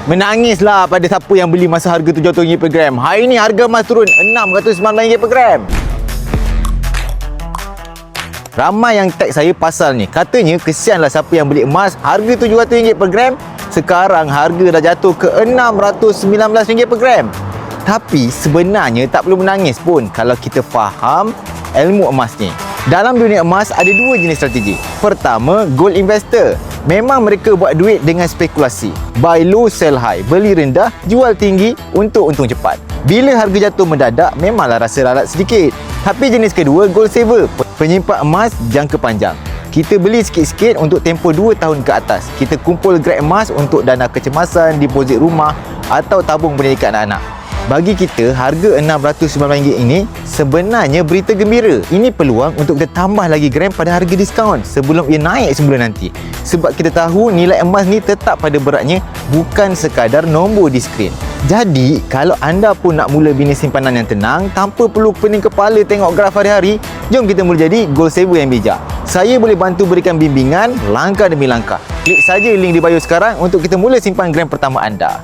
Menangislah pada siapa yang beli masa harga RM70 per gram. Hari ini harga emas turun RM619 per gram. Ramai yang tag saya pasal ni. Katanya kesianlah siapa yang beli emas harga RM700 per gram. Sekarang harga dah jatuh ke RM619 per gram. Tapi sebenarnya tak perlu menangis pun kalau kita faham ilmu emas ni. Dalam dunia emas ada dua jenis strategi. Pertama, gold investor. Memang mereka buat duit dengan spekulasi. Buy low, sell high. Beli rendah, jual tinggi untuk untung cepat. Bila harga jatuh mendadak, memanglah rasa lalat sedikit. Tapi jenis kedua, gold saver. Penyimpan emas jangka panjang. Kita beli sikit-sikit untuk tempoh 2 tahun ke atas. Kita kumpul grade emas untuk dana kecemasan, deposit rumah atau tabung pendidikan anak-anak. Bagi kita, harga RM619 ini sebenarnya berita gembira. Ini peluang untuk kita tambah lagi gram pada harga diskaun sebelum ia naik sebulan nanti. Sebab kita tahu nilai emas ni tetap pada beratnya, bukan sekadar nombor di skrin. Jadi, kalau anda pun nak mula bisnes simpanan yang tenang tanpa perlu pening kepala tengok graf hari-hari, jom kita mula jadi gold saver yang bijak. Saya boleh bantu berikan bimbingan langkah demi langkah. Klik saja link di bio sekarang untuk kita mula simpan gram pertama anda.